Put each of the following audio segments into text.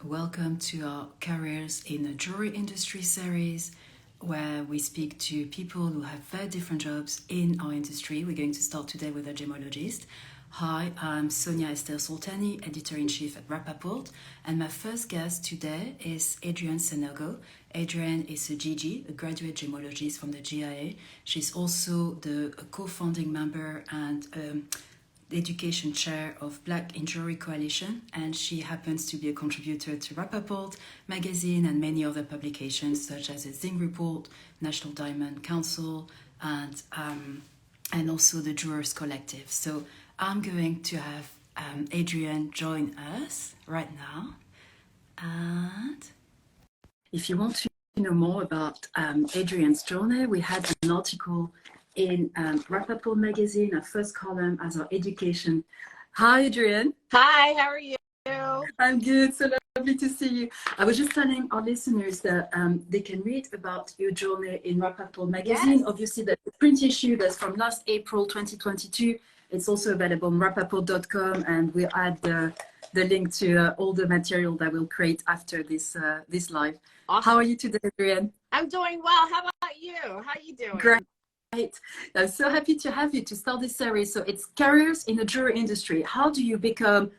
Welcome to our Careers in the Jewelry Industry series, where we speak to people who have very different jobs in our industry. We're going to start today with a gemologist. Hi, I'm Sonia Esther Soltani, Editor-in-Chief at Rappaport, and my first guest today is Adrianne Sanogo. Adrianne is a GG, a graduate gemologist from the GIA. She's also the co-founding member and the education chair of Black in Jewelry Coalition, and she happens to be a contributor to Rappaport magazine and many other publications such as the Zing Report, National Diamond Council, and also the Jewelers Collective. So I'm going to have Adrianne join us right now. And if you want to know more about Adrianne's journey, we had an article in Rappaport magazine, our first column as our education. Hi, Adrianne. Hi, how are you? I'm good. So lovely to see you. I was just telling our listeners that they can read about your journey in Rappaport magazine. Yes. Obviously, the print issue that's from last April 2022. It's also available on rappaport.com, and we'll add the link to all the material that we'll create after this live. Awesome. How are you today, Adrianne? I'm doing well. How about you? How are you doing? Great. I'm so happy to have you to start this series. So it's careers in the jewelry industry. How do you become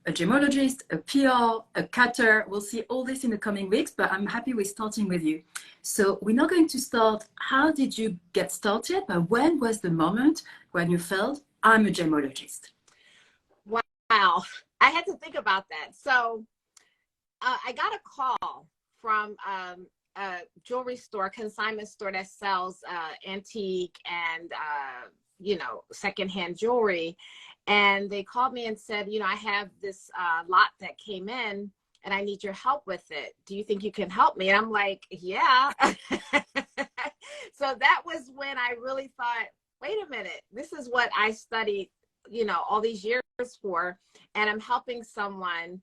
a gemologist, a PR, a cutter? We'll see all this in the coming weeks, but I'm happy we're starting with you. So we're not going to start, how did you get started? But when was the moment when you felt, I'm a gemologist? Wow. I had to think about that. So I got a call from a jewelry store, consignment store that sells antique and, secondhand jewelry. And they called me and said, I have this lot that came in and I need your help with it. Do you think you can help me? And I'm like, yeah. So that was when I really thought, wait a minute, this is what I studied, all these years for, and I'm helping someone,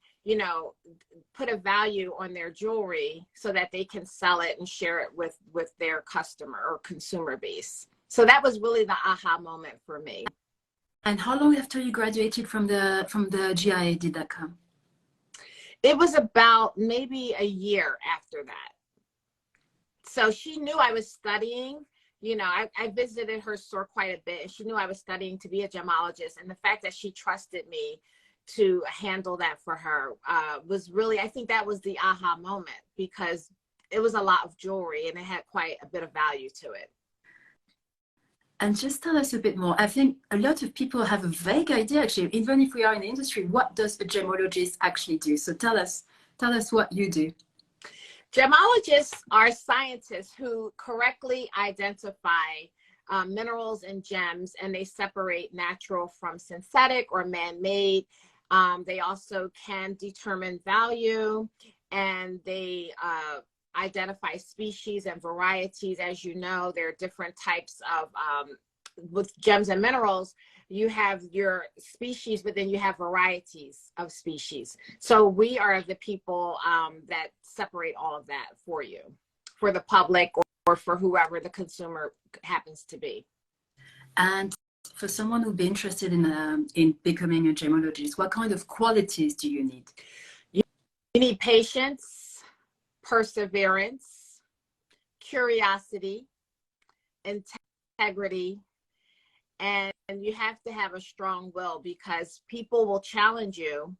put a value on their jewelry so that they can sell it and share it with their customer or consumer base. So that was really the aha moment for me. And how long after you graduated from the GIA did that come? It was about maybe a year after that. So she knew I was studying. I visited her store quite a bit, and she knew I was studying to be a gemologist. And the fact that she trusted me to handle that for her was really, I think that was the aha moment, because it was a lot of jewelry and it had quite a bit of value to it. And just tell us a bit more. I think a lot of people have a vague idea, actually, even if we are in the industry, what does a gemologist actually do? So tell us what you do. Gemologists are scientists who correctly identify minerals and gems, and they separate natural from synthetic or man-made. They also can determine value, and they identify species and varieties. As you know, there are different types of, with gems and minerals, you have your species, but then you have varieties of species. So we are the people that separate all of that for you, for the public, or for whoever the consumer happens to be. And for someone who'd be interested in becoming a gemologist, what kind of qualities do you need? You need patience, perseverance, curiosity, integrity, and you have to have a strong will, because people will challenge you,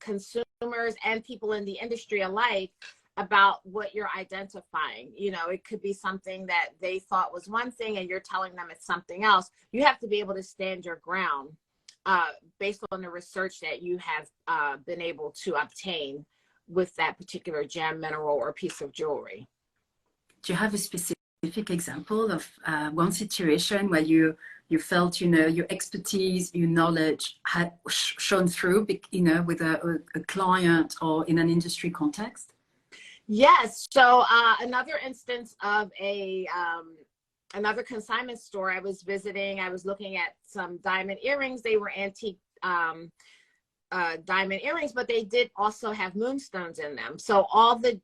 consumers and people in the industry alike, about what you're identifying. It could be something that they thought was one thing and you're telling them it's something else. You have to be able to stand your ground based on the research that you have been able to obtain with that particular gem, mineral, or piece of jewelry. Do you have a specific example of one situation where you felt, your expertise, your knowledge had shown through, with a client or in an industry context? Yes. So another instance of another consignment store I was visiting, I was looking at some diamond earrings. They were antique diamond earrings, but they did also have moonstones in them. So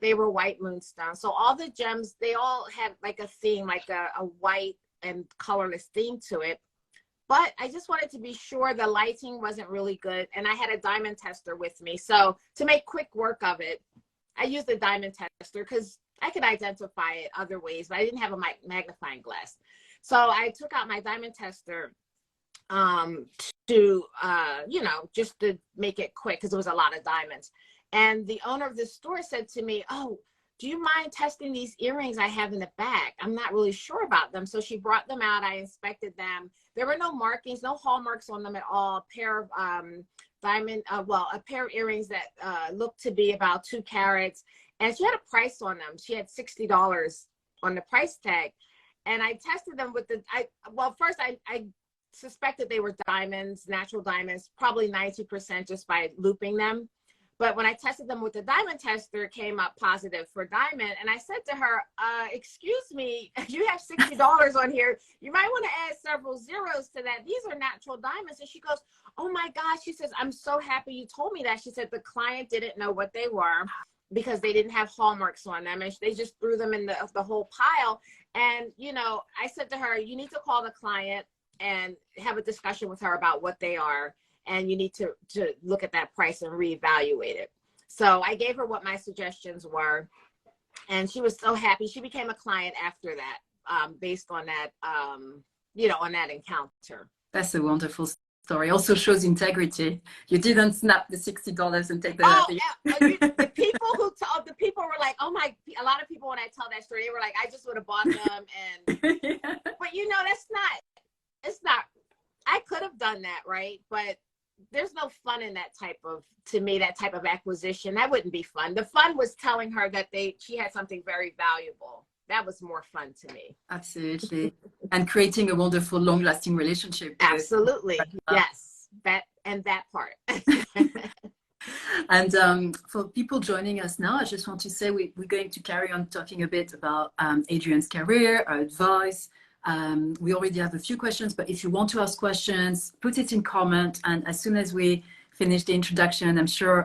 they were white moonstones. So all the gems, they all had like a theme, like a white and colorless theme to it. but I just wanted to be sure the lighting wasn't really good. And I had a diamond tester with me. So to make quick work of it, I used the diamond tester because I could identify it other ways, but I didn't have a magnifying glass. So I took out my diamond tester to, just to make it quick because it was a lot of diamonds. And the owner of the store said to me, "Oh, do you mind testing these earrings I have in the back? I'm not really sure about them." So she brought them out. I inspected them. There were no markings, no hallmarks on them at all. A pair of a pair of earrings that looked to be about 2 carats. And she had a price on them. She had $60 on the price tag. And I tested them with first I suspected they were diamonds, natural diamonds, probably 90% just by looping them. But when I tested them with the diamond tester, it came up positive for diamond. And I said to her, "Excuse me, you have $60 on here. You might want to add several zeros to that. These are natural diamonds." And she goes, "Oh my gosh," she says, "I'm so happy you told me that." She said the client didn't know what they were because they didn't have hallmarks on them. And they just threw them in the whole pile. And, I said to her, "You need to call the client and have a discussion with her about what they are. And you need to look at that price and reevaluate it." So I gave her what my suggestions were, and she was so happy. She became a client after that, based on that, on that encounter. That's a wonderful story. Also shows integrity. You didn't snap the $60 and take the. The people were like, "Oh my!" A lot of people, when I tell that story, they were like, "I just would have bought them." And Yeah. But that's not. It's not. I could have done that, right? But there's no fun in that type of acquisition. That wouldn't be fun. The fun was telling her that she had something very valuable. That was more fun to me. Absolutely. And creating a wonderful, long-lasting relationship. Absolutely. Yes. That part. And for people joining us now, I just want to say we're going to carry on talking a bit about Adrianne's career, her advice. We already have a few questions, but if you want to ask questions, put it in comment. And as soon as we finish the introduction, I'm sure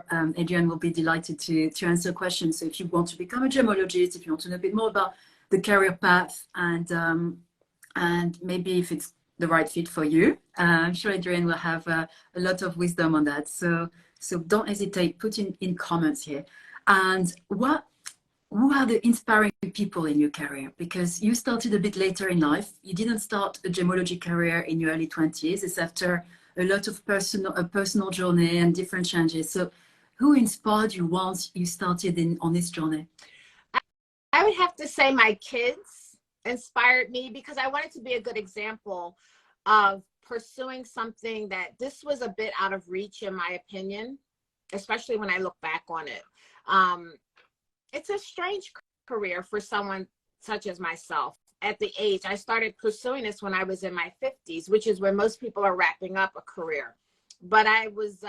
Adrianne will be delighted to answer questions. So if you want to become a gemologist, if you want to know a bit more about the career path and maybe if it's the right fit for you, I'm sure Adrianne will have a lot of wisdom on that. So don't hesitate, put in comments here. And who are the inspiring people in your career? Because you started a bit later in life. You didn't start a gemology career in your early 20s. It's after a lot of personal journey and different changes. So who inspired you once you started on this journey? I would have to say my kids inspired me because I wanted to be a good example of pursuing something that this was a bit out of reach, in my opinion, especially when I look back on it. It's a strange career for someone such as myself. At the age, I started pursuing this when I was in my 50s, which is when most people are wrapping up a career. But I was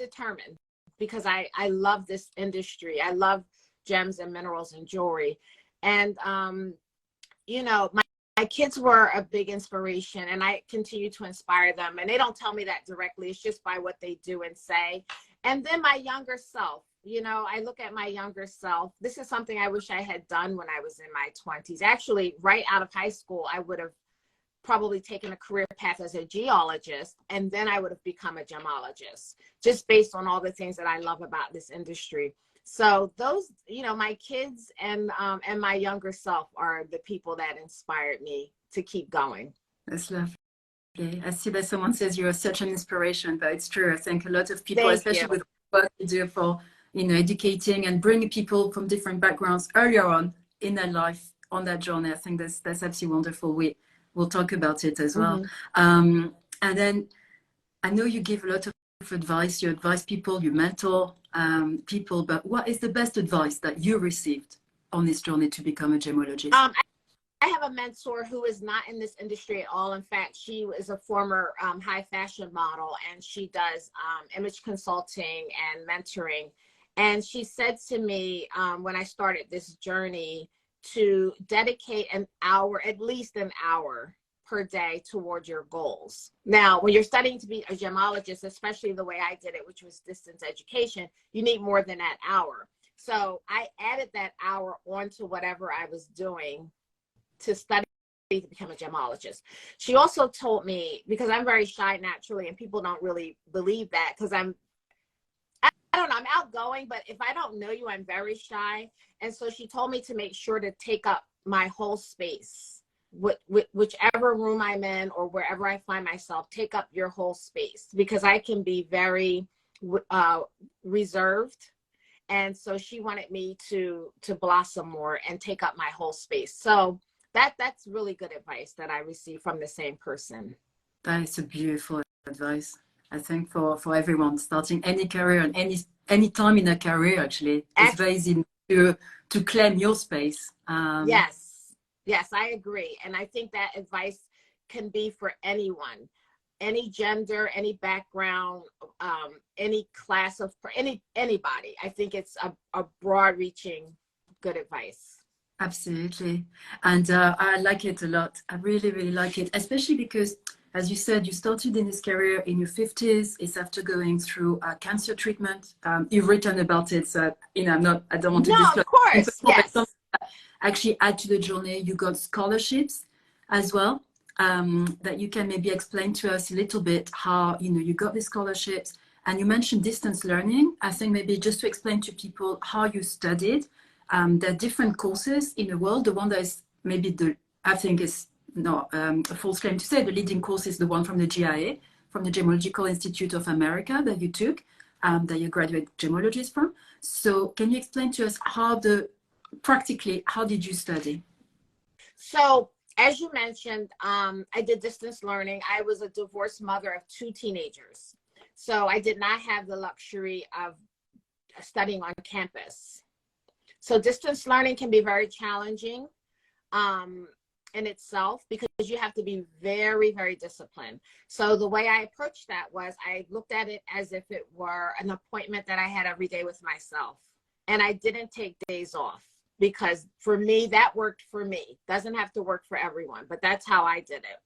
determined because I love this industry. I love gems and minerals and jewelry. And, my kids were a big inspiration, and I continue to inspire them. And they don't tell me that directly. It's just by what they do and say. And then my younger self. I look at my younger self. This is something I wish I had done when I was in my 20s. Actually, right out of high school, I would have probably taken a career path as a geologist, and then I would have become a gemologist, just based on all the things that I love about this industry. So those, my kids and my younger self are the people that inspired me to keep going. That's lovely. I see that someone says you're such an inspiration, but it's true. I think a lot of people, especially with what you do for educating and bringing people from different backgrounds earlier on in their life on that journey. I think that's absolutely wonderful. We'll talk about it as well. Mm-hmm. And then I know you give a lot of advice. You advise people, you mentor people, but what is the best advice that you received on this journey to become a gemologist? I have a mentor who is not in this industry at all. In fact, she is a former high fashion model, and she does image consulting and mentoring. And she said to me when I started this journey to dedicate at least an hour per day toward your goals. Now, when you're studying to be a gemologist, especially the way I did it, which was distance education, you need more than that hour. So I added that hour onto whatever I was doing to study to become a gemologist. She also told me, because I'm very shy naturally, and people don't really believe that, because I don't know, I'm outgoing, but if I don't know you, I'm very shy. And so she told me to make sure to take up my whole space, whichever room I'm in or wherever I find myself, take up your whole space, because I can be very reserved. And so she wanted me to blossom more and take up my whole space. So that's really good advice that I received from the same person. That is a beautiful advice, I think, for everyone starting any career and any time in a career. Actually, it's very easy to claim your space. Yes, I agree, and I think that advice can be for anyone, any gender, any background, any class of anybody. I think it's a broad-reaching good advice. Absolutely. And I like it a lot. I really, really like it, especially because, as you said, you started in this career in your 50s. It's after going through cancer treatment. You've written about it, so I don't want to disclose. Of course, yes. But actually add to the journey, you got scholarships as well, that you can maybe explain to us a little bit how, you got these scholarships. And you mentioned distance learning. I think maybe just to explain to people how you studied. There are different courses in the world. The one that is maybe I think is a false claim to say, the leading course is the one from the GIA, from the Gemological Institute of America, that you took, that you're a graduate gemologist from. So can you explain to us practically, how did you study? So as you mentioned, I did distance learning. I was a divorced mother of 2 teenagers. So I did not have the luxury of studying on campus. So distance learning can be very challenging in itself, because you have to be very, very disciplined. So the way I approached that was I looked at it as if it were an appointment that I had every day with myself. And I didn't take days off, because for me, that worked for me. Doesn't have to work for everyone, but that's how I did it.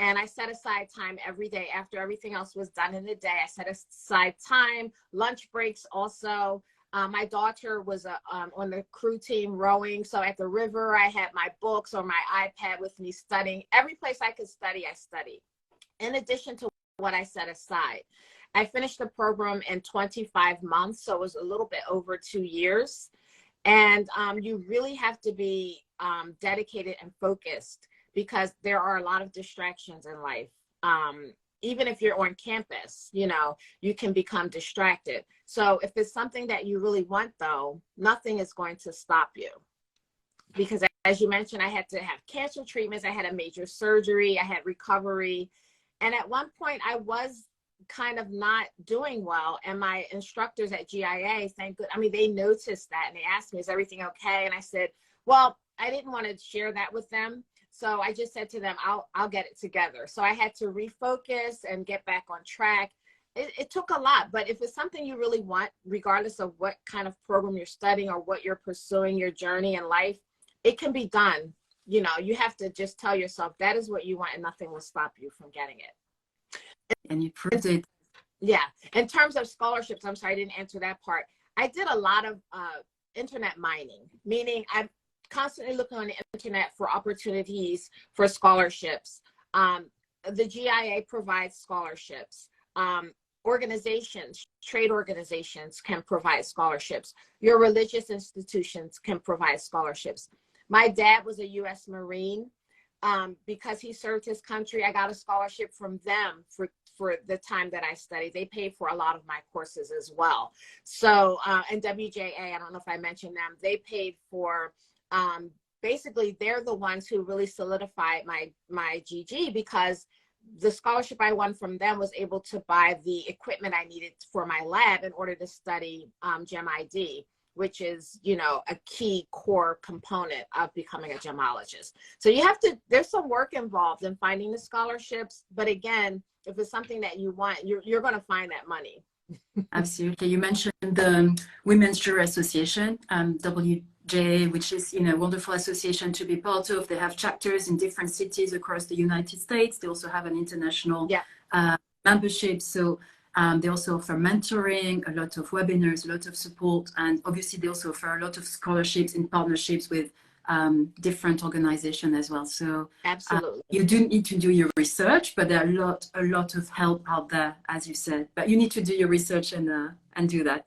And I set aside time every day after everything else was done in the day. I set aside time, lunch breaks also. My daughter was on the crew team rowing. So at the river, I had my books or my iPad with me studying. Every place I could study, I studied. In addition to what I set aside, I finished the program in 25 months. So it was a little bit over 2 years. And you really have to be dedicated and focused, because there are a lot of distractions in life. Even if you're on campus, you can become distracted. So if it's something that you really want, though, nothing is going to stop you. Because as you mentioned, I had to have cancer treatments. I had a major surgery. I had recovery. And at one point I was kind of not doing well. And my instructors at GIA, they noticed that, and they asked me, is everything okay? And I said, well, I didn't want to share that with them. So I just said to them, I'll get it together. So I had to refocus and get back on track. It took a lot, but if it's something you really want, regardless of what kind of program you're studying or what you're pursuing, your journey in life, it can be done. You have to just tell yourself that is what you want, and nothing will stop you from getting it. And you proved it. Yeah. In terms of scholarships, I'm sorry, I didn't answer that part. I did a lot of internet mining, meaning I'm constantly looking on the internet for opportunities for scholarships. The GIA provides scholarships. Trade organizations can provide scholarships. Your religious institutions can provide scholarships. My dad was a U.S. Marine. Because he served his country, I got a scholarship from them for the time that I studied. They paid for a lot of my courses as well. So, and WJA, I don't know if I mentioned them, they paid for, basically they're the ones who really solidified my GG, because the scholarship I won from them was able to buy the equipment I needed for my lab in order to study GemID, which is, a key core component of becoming a gemologist. So there's some work involved in finding the scholarships, but again, if it's something that you want, you're going to find that money. Absolutely. You mentioned the Women's Jury Association, WJA, which is, a wonderful association to be part of. They have chapters in different cities across the United States. They also have an international membership. So they also offer mentoring, a lot of webinars, a lot of support, and obviously they also offer a lot of scholarships in partnerships with different organizations as well. So Absolutely. you do need to do your research, but there are a lot of help out there, as you said. But you need to do your research and do that.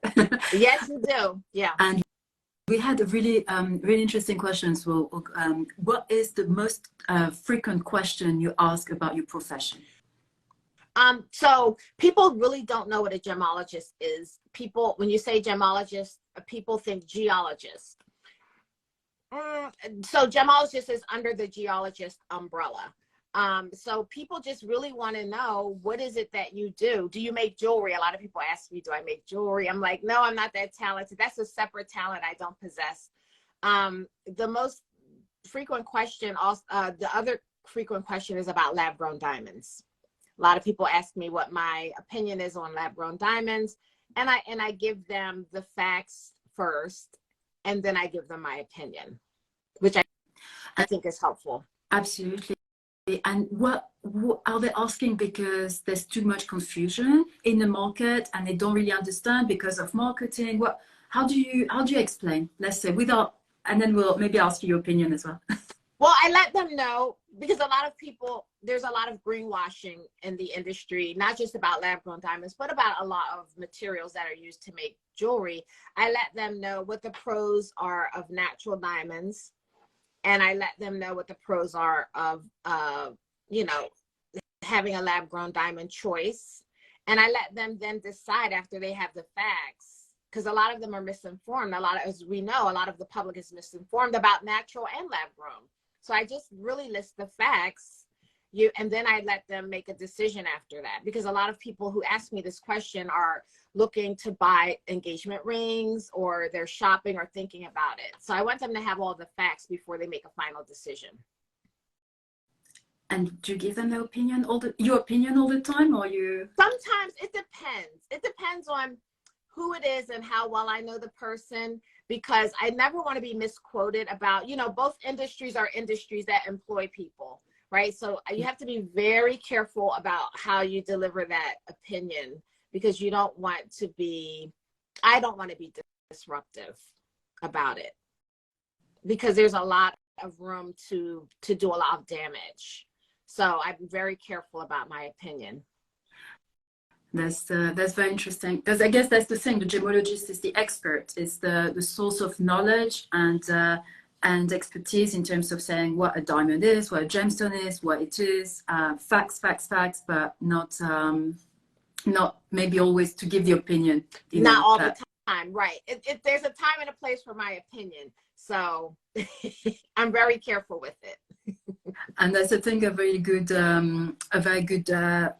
Yes, you do. Yeah. And we had a really really interesting question. So, what is the most frequent question you ask about your profession? So people really don't know what a gemologist is. People, when you say gemologist, people think geologist. So gemologist is under the geologist umbrella. So people just really want to know, what is it that you do? Do you make jewelry? A lot of people ask me, do I make jewelry? I'm like, no, I'm not that talented. That's a separate talent I don't possess. The most frequent question, also, the other frequent question is about lab grown diamonds. A lot of people ask me what my opinion is on lab grown diamonds, and I give them the facts first, and then I give them my opinion, which I think is helpful. Absolutely. And what are they asking? Because there's too much confusion in the market and they don't really understand because of marketing. How do you explain, let's say, without, and then we'll maybe ask you your opinion as well. Well, I let them know, because a lot of people, there's a lot of greenwashing in the industry, not just about lab grown diamonds, but about a lot of materials that are used to make jewelry. I let them know what the pros are of natural diamonds, and I let them know what the pros are of, you know, having a lab grown diamond choice. And I let them then decide after they have the facts, because a lot of them are misinformed. As we know, a lot of the public is misinformed about natural and lab grown. So I just really list the facts, and then I let them make a decision after that, because a lot of people who ask me this question are looking to buy engagement rings, or they're shopping or thinking about it. So I want them to have all the facts before they make a final decision. And do you give them your opinion all the time, or you? Sometimes it depends. It depends on who it is and how well I know the person, because I never want to be misquoted about, both industries are industries that employ people, right? So you have to be very careful about how you deliver that opinion, because you don't want to be, I don't want to be disruptive about it, because there's a lot of room to do a lot of damage. So I'm very careful about my opinion. That's very interesting, because I guess that's the thing. The gemologist is the expert, is the source of knowledge and expertise in terms of saying what a diamond is, what a gemstone is, what it is, facts, but not maybe always to give the opinion. Not all the time, right? There's a time and a place for my opinion, so I'm very careful with it. And that's, I think, a very good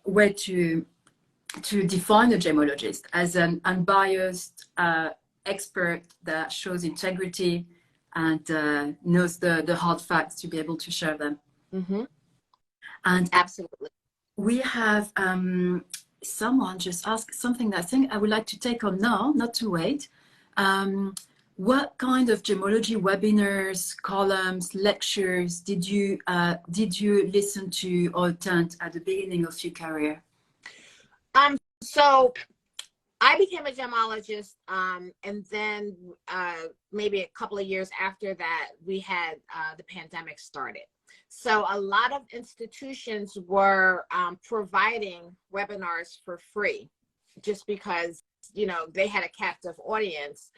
way to define a gemologist as an unbiased expert that shows integrity and knows the hard facts to be able to share them. Mm-hmm. And absolutely, we have someone just asked something that I think I would like to take on now, not to wait. What kind of gemology webinars, columns, lectures did you listen to or attend at the beginning of your career? So I became a gemologist, and then maybe a couple of years after that, we had the pandemic started. So a lot of institutions were providing webinars for free, just because, they had a captive audience.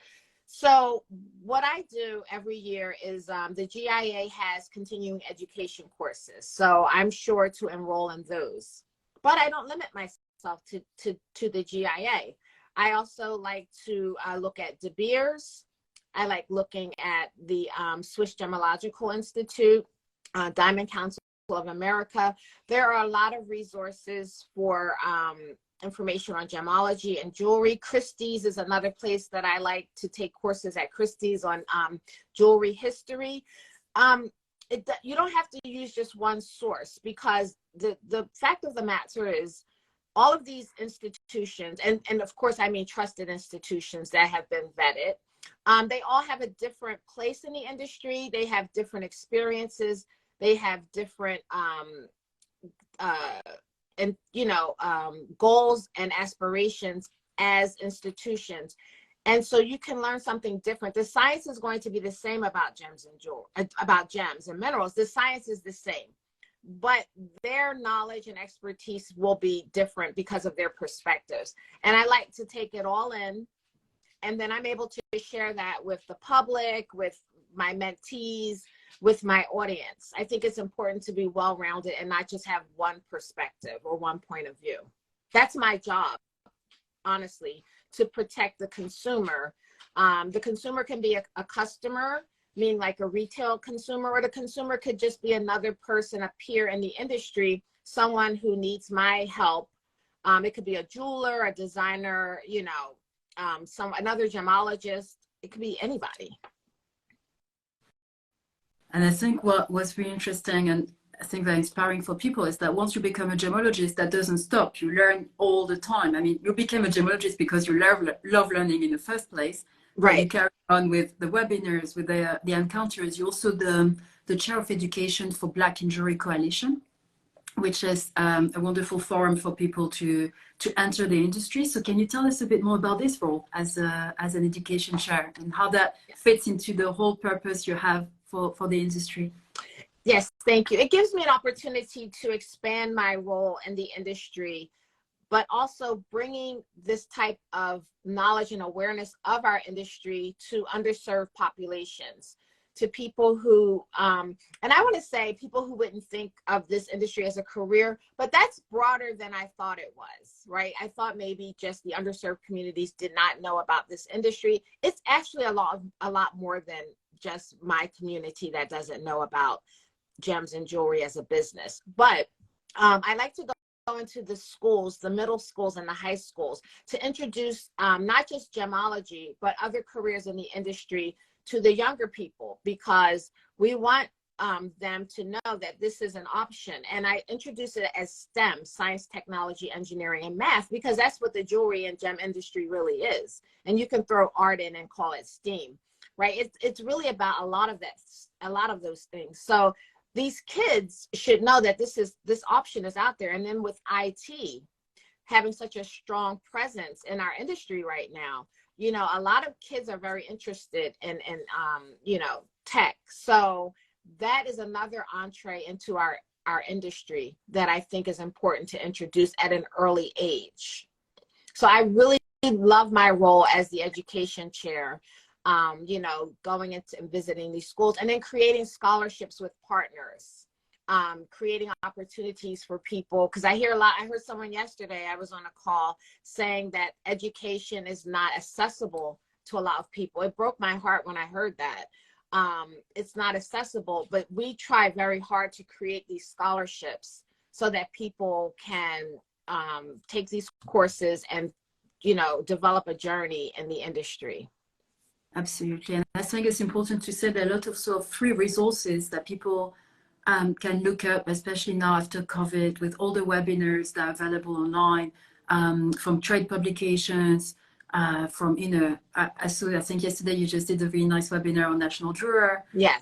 So what I do every year is the GIA has continuing education courses. So I'm sure to enroll in those, but I don't limit myself to the GIA. I also like to look at De Beers. I like looking at the Swiss Gemological Institute, Diamond Council of America. There are a lot of resources for information on gemology and jewelry. Christie's is another place that I like to take courses at. Christie's on jewelry history. You don't have to use just one source, because the fact of the matter is, all of these institutions, and of course I mean trusted institutions that have been vetted, they all have a different place in the industry. They have different experiences. They have different goals and aspirations as institutions. And so you can learn something different. The science is going to be the same about gems and jewelry, about gems and minerals. The science is the same, but their knowledge and expertise will be different because of their perspectives. And I like to take it all in, and then I'm able to share that with the public, with my mentees, with my audience. I think it's important to be well-rounded and not just have one perspective or one point of view. That's my job, honestly, to protect the consumer. The consumer can be a customer, meaning like a retail consumer, or the consumer could just be another person, a peer in the industry, someone who needs my help. It could be a jeweler, a designer, you know, another gemologist. It could be anybody. And I think what was really interesting and I think very inspiring for people is that once you become a gemologist, that doesn't stop. You learn all the time. I mean, you became a gemologist because you love learning in the first place. Right. You carry on with the webinars, with the encounters. You're also the chair of education for Black in Jewelry Coalition, which is a wonderful forum for people to enter the industry. So can you tell us a bit more about this role as an education chair and how that fits into the whole purpose you have for the industry? Yes, thank you. It gives me an opportunity to expand my role in the industry, but also bringing this type of knowledge and awareness of our industry to underserved populations, to people who, and I want to say people who wouldn't think of this industry as a career, but that's broader than I thought it was, right? I thought maybe just the underserved communities did not know about this industry. It's actually a lot more than just my community that doesn't know about gems and jewelry as a business. But I like to go into the schools, the middle schools and the high schools, to introduce not just gemology, but other careers in the industry to the younger people, because we want them to know that this is an option. And I introduce it as STEM, science, technology, engineering, and math, because that's what the jewelry and gem industry really is. And you can throw art in and call it STEAM, right? It's really about a lot of those things. So these kids should know that this option is out there. And then with IT having such a strong presence in our industry right now, you know, a lot of kids are very interested in you know, tech. So that is another entree into our industry that I think is important to introduce at an early age. So I really love my role as the education chair. You know, going into and visiting these schools, and then creating scholarships with partners, creating opportunities for people. Because I heard someone yesterday, I was on a call, saying that education is not accessible to a lot of people. It broke my heart when I heard that. It's not accessible, but we try very hard to create these scholarships so that people can take these courses and, you know, develop a journey in the industry. Absolutely. And I think it's important to say that a lot of sort of free resources that people can look up, especially now after COVID, with all the webinars that are available online, from trade publications, from, you know, I think yesterday you just did a really nice webinar on National Jeweler. Yes.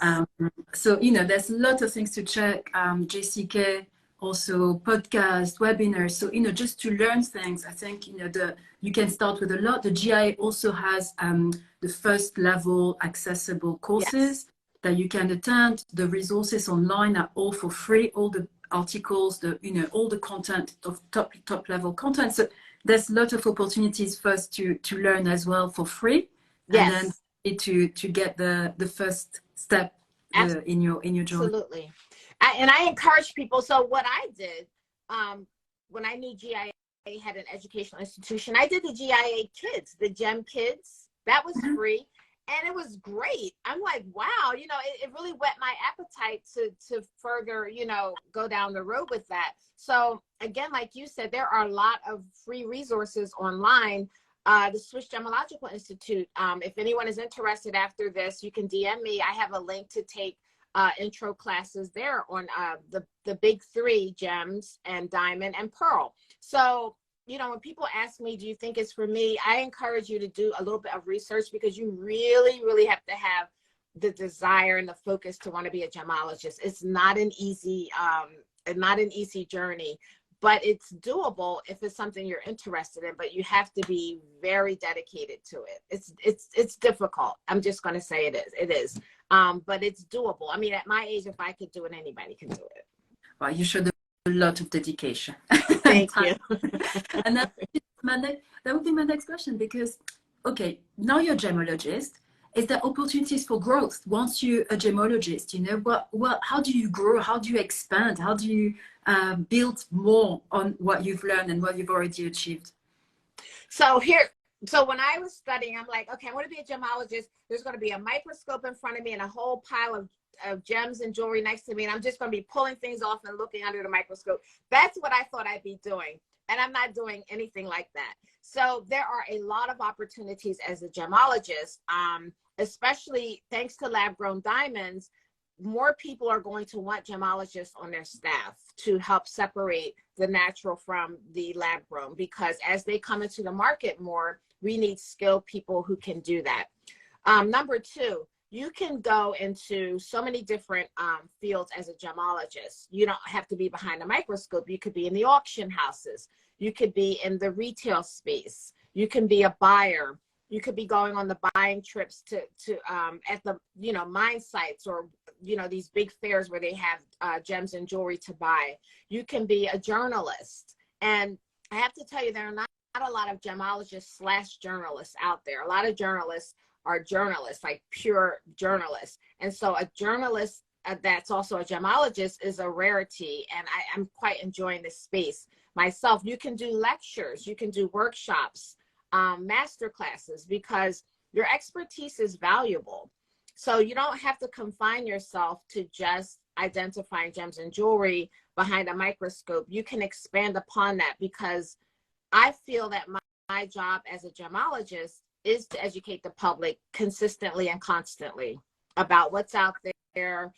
So, you know, there's a lot of things to check, JCK, also podcast, webinars. So, you know, just to learn things, I think, you know, you can start with a lot. The GIA also has the first level accessible courses that you can attend. The resources online are all for free, all the articles, you know, all the content of top level content. So there's a lot of opportunities first to learn as well for free. And then to get the first step in your journey. Absolutely. And I encourage people. So what I did, when I knew GIA had an educational institution, I did the GIA Kids, the Gem Kids. That was free. And it was great. I'm like, wow, you know, it really whet my appetite to further, you know, go down the road with that. So again, like you said, there are a lot of free resources online. The Swiss Gemological Institute, if anyone is interested after this, you can DM me. I have a link to take intro classes there on the big three: gems and diamond and pearl. So, you know, when people ask me, do you think it's for me? I encourage you to do a little bit of research, because you really, really have to have the desire and the focus to want to be a gemologist. It's not an easy journey, but it's doable if it's something you're interested in, but you have to be very dedicated to it. It's difficult. I'm just going to say it is. But it's doable. I mean, at my age, if I could do it, anybody can do it. Well, you showed a lot of dedication. Thank you. And that would be my next question, because, okay, now you're a gemologist. Is there opportunities for growth once you're a gemologist? You know, how do you grow? How do you expand? How do you build more on what you've learned and what you've already achieved? So when I was studying, I'm like, okay, I want to be a gemologist. There's going to be a microscope in front of me and a whole pile of gems and jewelry next to me. And I'm just going to be pulling things off and looking under the microscope. That's what I thought I'd be doing. And I'm not doing anything like that. So there are a lot of opportunities as a gemologist, especially thanks to lab-grown diamonds. More people are going to want gemologists on their staff to help separate the natural from the lab-grown, because as they come into the market more, we need skilled people who can do that. Number two, you can go into so many different fields as a gemologist. You don't have to be behind a microscope. You could be in the auction houses. You could be in the retail space. You can be a buyer. You could be going on the buying trips to at the, you know, mine sites, or, you know, these big fairs where they have gems and jewelry to buy. You can be a journalist. And I have to tell you, there are not a lot of gemologists / journalists out there. A lot of journalists are journalists, like pure journalists. And so a journalist that's also a gemologist is a rarity. And I'm quite enjoying this space myself. You can do lectures, you can do workshops, master classes, because your expertise is valuable. So you don't have to confine yourself to just identifying gems and jewelry behind a microscope. You can expand upon that, because I feel that my job as a gemologist is to educate the public consistently and constantly about what's out there,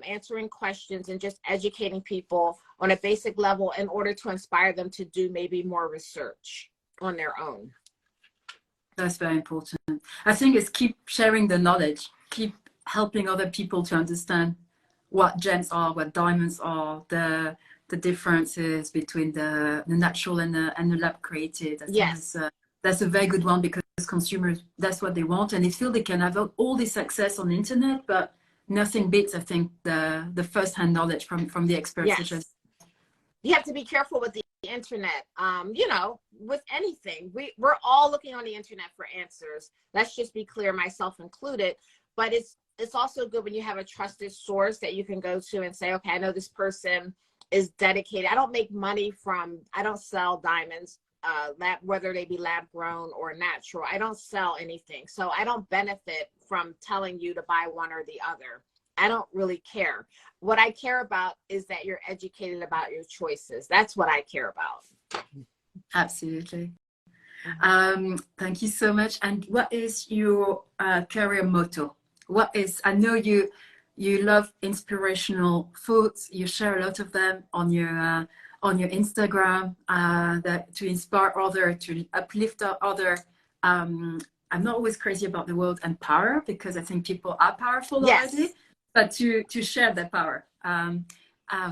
answering questions, and just educating people on a basic level in order to inspire them to do maybe more research on their own. That's very important. I think it's keep sharing the knowledge, keep helping other people to understand what gems are, what diamonds are, the differences between the natural and the lab created. I think yes. That's a very good one, because consumers, that's what they want, and they feel they can have all this access on the internet, but nothing beats, I think, the first-hand knowledge from the experts. Yes. Such as, you have to be careful with the internet. You know, with anything, we're all looking on the internet for answers. Let's just be clear, myself included. But it's also good when you have a trusted source that you can go to and say, okay, I know this person is dedicated. I don't sell diamonds, whether they be lab grown or natural. I don't sell anything. So I don't benefit from telling you to buy one or the other. I don't really care. What I care about is that you're educated about your choices. That's what I care about. Absolutely. Thank you so much. And what is your career motto? I know you love inspirational quotes. You share a lot of them on your Instagram, that to inspire others, to uplift others. I'm not always crazy about the word empower, because I think people are powerful already, but to share that power.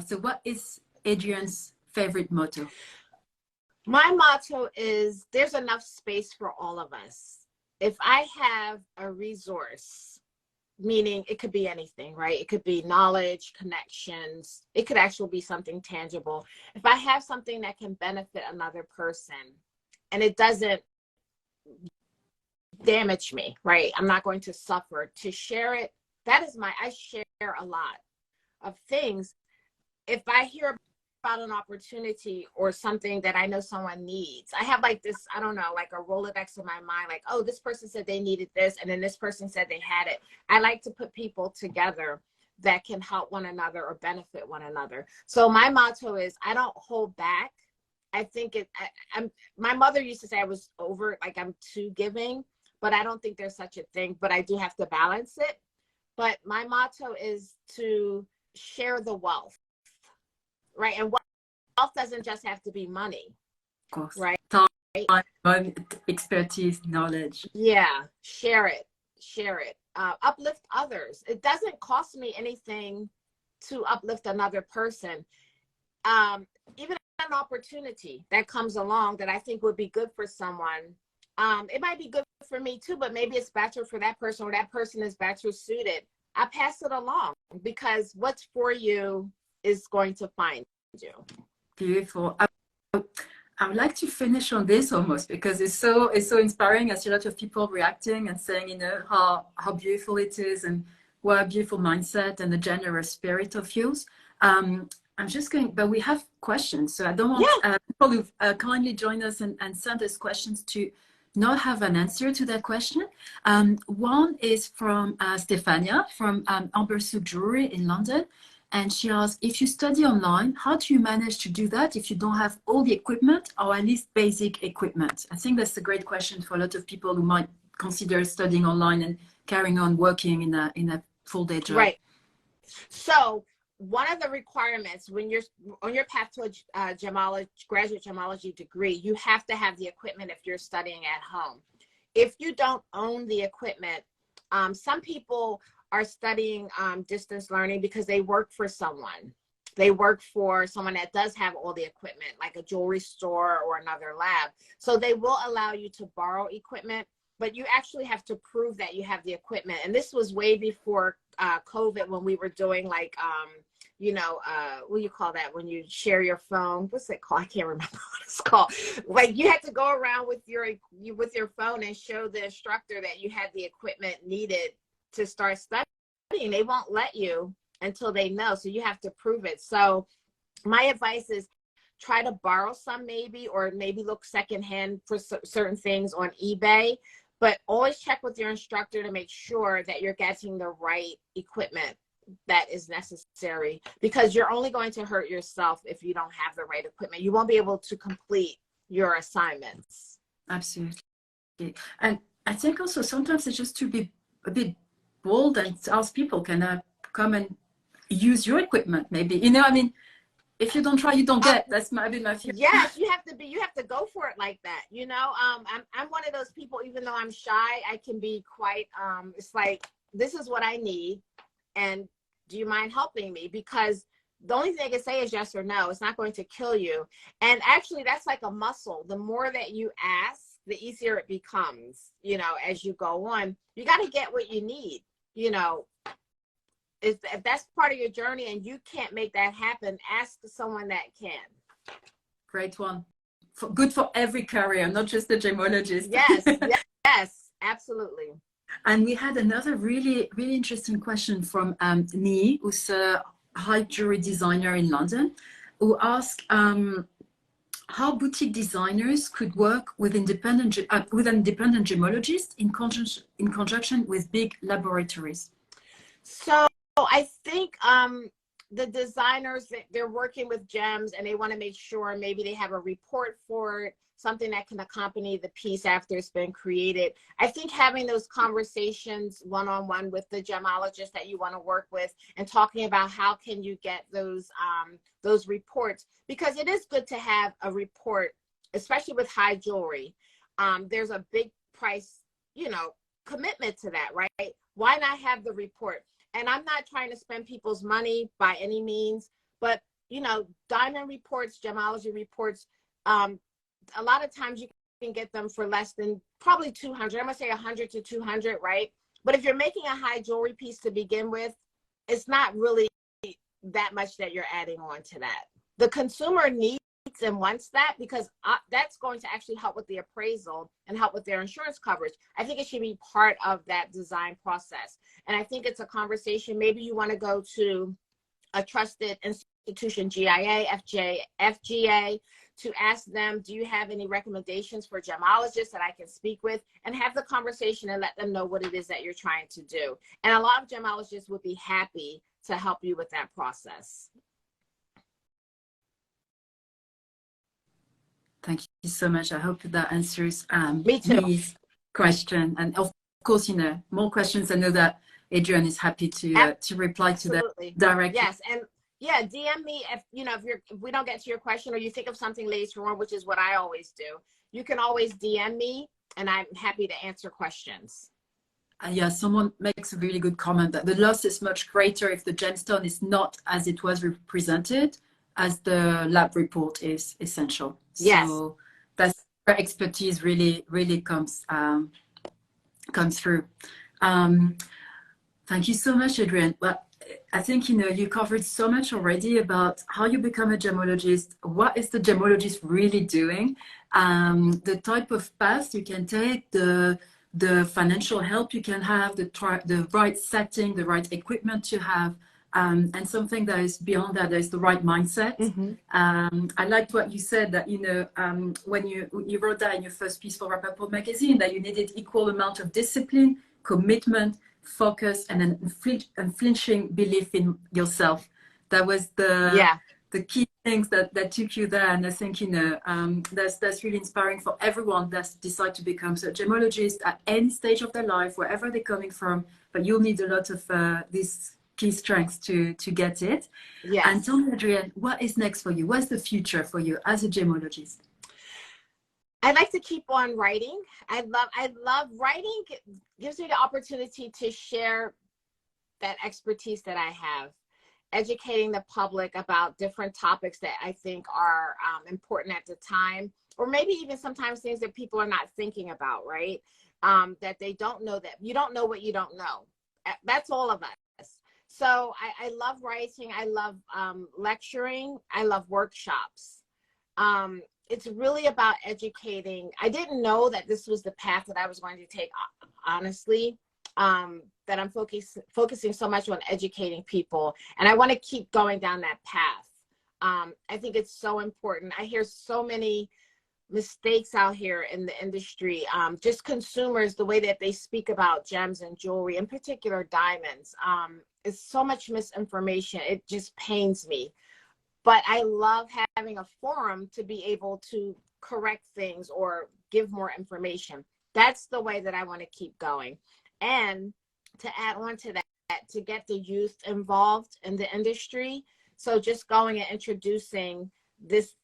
So what is Adrianne's favorite motto? My motto is, there's enough space for all of us. If I have a resource, meaning it could be anything, right? It could be knowledge, connections. It could actually be something tangible. If I have something that can benefit another person and it doesn't damage me, right? I'm not going to suffer. To share it, I share a lot of things. If I hear about an opportunity or something that I know someone needs, I have like this, I don't know, like a Rolodex in my mind, like, oh, this person said they needed this, and then this person said they had it. I like to put people together that can help one another or benefit one another. So my motto is, I don't hold back. I think my mother used to say I was I'm too giving, but I don't think there's such a thing, but I do have to balance it. But my motto is to share the wealth. Right. And wealth doesn't just have to be money. Of course. Right. Time, expertise, knowledge. Yeah. Share it. Uplift others. It doesn't cost me anything to uplift another person. even an opportunity that comes along that I think would be good for someone. It might be good for me too, but maybe it's better for that person, or that person is better suited. I pass it along, because what's for you is going to find you. Beautiful. I would like to finish on this almost, because it's so inspiring. I see a lot of people reacting and saying, you know, how beautiful it is, and what a beautiful mindset and the generous spirit of yours. I'm just going, but we have questions, so I don't want people who kindly join us and send us questions to not have an answer to that question. One is from Stefania from Amber Soup Jewelry in London. And she asked, if you study online, how do you manage to do that if you don't have all the equipment, or at least basic equipment? I think that's a great question for a lot of people who might consider studying online and carrying on working in a full-day job. Right. So one of the requirements when you're on your path to a graduate gemology degree, you have to have the equipment if you're studying at home. If you don't own the equipment, some people are studying distance learning because they work for someone. They work for someone that does have all the equipment, like a jewelry store or another lab. So they will allow you to borrow equipment, but you actually have to prove that you have the equipment. And this was way before COVID, when we were doing like, you know, what do you call that? When you share your phone, what's it called? I can't remember what it's called. Like, you had to go around with your phone and show the instructor that you had the equipment needed to start studying. They won't let you until they know. So you have to prove it. So my advice is try to borrow some, maybe, or maybe look secondhand for certain things on eBay, but always check with your instructor to make sure that you're getting the right equipment that is necessary, because you're only going to hurt yourself if you don't have the right equipment. You won't be able to complete your assignments. Absolutely. And I think also sometimes it's just to be a bit bold and ask people, can I come and use your equipment? Maybe, you know, I mean, if you don't try, you don't get. That's my feeling. Yes, you have to go for it like that. You know, I'm one of those people, even though I'm shy, I can be quite, it's like, this is what I need, and do you mind helping me? Because the only thing I can say is yes or no. It's not going to kill you. And actually, that's like a muscle. The more that you ask, the easier it becomes, you know, as you go on. You got to get what you need. You know, if that's part of your journey and you can't make that happen, ask someone that can. Great one. Good for every career, not just the gemologist. Yes, yes, absolutely. And we had another really interesting question from Nee, who's a high jewelry designer in London, who asked how boutique designers could work with independent gemologists in conjunction with big laboratories. So I think the designers, they're working with gems and they want to make sure maybe they have a report for it, something that can accompany the piece after it's been created. I think having those conversations one-on-one with the gemologist that you want to work with, and talking about how can you get those reports, because it is good to have a report, especially with high jewelry. There's a big price, you know, commitment to that, right? Why not have the report? And I'm not trying to spend people's money by any means, but, you know, diamond reports, gemology reports, a lot of times you can get them for less than probably 200. I'm gonna say 100 to 200, right? But if you're making a high jewelry piece to begin with, it's not really that much that you're adding on to that. The consumer needs and wants that, because that's going to actually help with the appraisal and help with their insurance coverage. I think it should be part of that design process. And I think it's a conversation. Maybe you want to go to a trusted institution, GIA, FGA, to ask them, do you have any recommendations for gemologists that I can speak with, and have the conversation and let them know what it is that you're trying to do. And a lot of gemologists would be happy to help you with that process. Thank you so much. I hope that answers Me's question. And of course, you know, more questions. I know that Adrianne is happy to reply to that directly. Yes, and yeah, DM me if we don't get to your question, or you think of something later on, which is what I always do. You can always DM me, and I'm happy to answer questions. Yeah, someone makes a really good comment that the loss is much greater if the gemstone is not as it was represented. as the lab report is essential. Yes. So that's where expertise really comes through. Thank you so much, Adrianne. Well, I think, you covered so much already about how you become a gemologist, what is the gemologist really doing, the type of path you can take, the financial help you can have, the right setting, the right equipment to have, and something that is beyond that, there's the right mindset. I liked what you said that, when you wrote that in your first piece for Rappaport magazine, that you needed equal amount of discipline, commitment, focus, and an unflinching belief in yourself. That was the key things that took you there. And I think, that's really inspiring for everyone that decides to become a gemologist at any stage of their life, wherever they're coming from. But you'll need a lot of these key strengths to get it. Yes. And tell me, Adrianne, what is next for you? What's the future for you as a gemologist? I'd like to keep on writing. I love writing. Gives me the opportunity to share that expertise that I have, educating the public about different topics that I think are important at the time, or maybe even sometimes things that people are not thinking about, right? That they don't know, that you don't know what you don't know. That's all of us. So I love writing. I love lecturing. I love workshops. It's really about educating. I didn't know that this was the path that I was going to take, honestly, that I'm focusing so much on educating people. And I want to keep going down that path. I think it's so important. I hear so many mistakes out here in the industry. Just consumers, the way that they speak about gems and jewelry, in particular diamonds, is so much misinformation. It just pains me. But I love having a forum to be able to correct things or give more information. That's the way that I want to keep going. And to add on to that, to get the youth involved in the industry. So just going and introducing this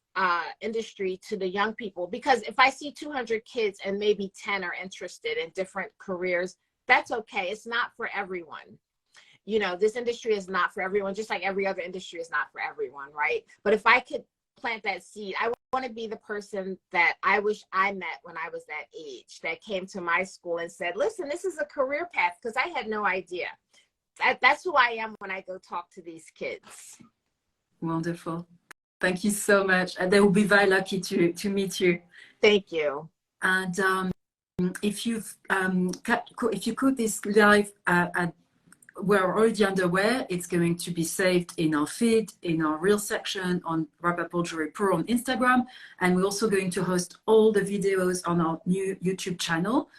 industry to the young people. Because if I see 200 kids and maybe 10 are interested in different careers, that's okay. It's not for everyone. This industry is not for everyone, just like every other industry is not for everyone, right? But if I could plant that seed, I want to be the person that I wish I met when I was that age, that came to my school and said, listen, this is a career path, because I had no idea. That's who I am when I go talk to these kids. Wonderful. Thank you so much. And they will be very lucky to meet you. Thank you. And if you could this live we're already underway. It's going to be saved in our feed, in our Reel section, on Rappaport Jewelry Pro on Instagram. And we're also going to host all the videos on our new YouTube channel,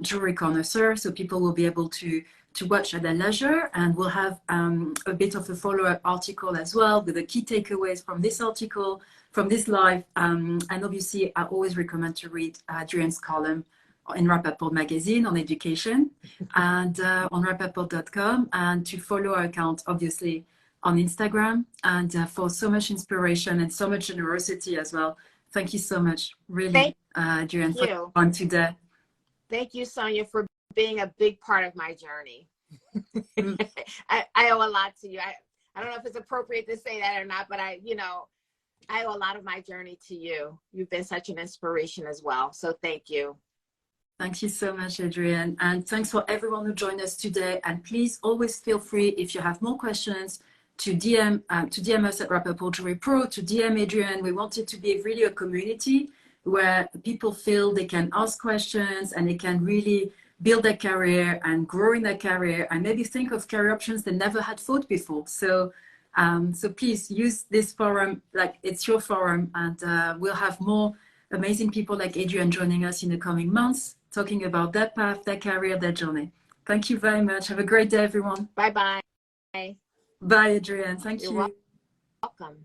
Jewelry Connoisseur, so people will be able to watch at their leisure. And we'll have a bit of a follow-up article as well with the key takeaways from this article, from this live. And obviously, I always recommend to read Adrianne's column in Rappaport magazine on education and on rappaport.com, and to follow our account obviously on Instagram, and for so much inspiration and so much generosity as well. Thank you so much, really, Adrianne, for being on today. Thank you, Sonia, for being a big part of my journey. I owe a lot to you. I don't know if it's appropriate to say that or not, but I owe a lot of my journey to you. You've been such an inspiration as well. So thank you. Thank you so much, Adrianne. And thanks for everyone who joined us today. And please always feel free, if you have more questions, to DM us at Rappaport Jewelry Pro, to DM Adrianne. We want it to be really a community where people feel they can ask questions and they can really build their career and grow in their career and maybe think of career options they never had thought before. So please use this forum like it's your forum, and we'll have more amazing people like Adrianne joining us in the coming months, talking about their path, their career, their journey. Thank you very much. Have a great day, everyone. Bye-bye. Bye, Adrianne. Thank you. You're welcome.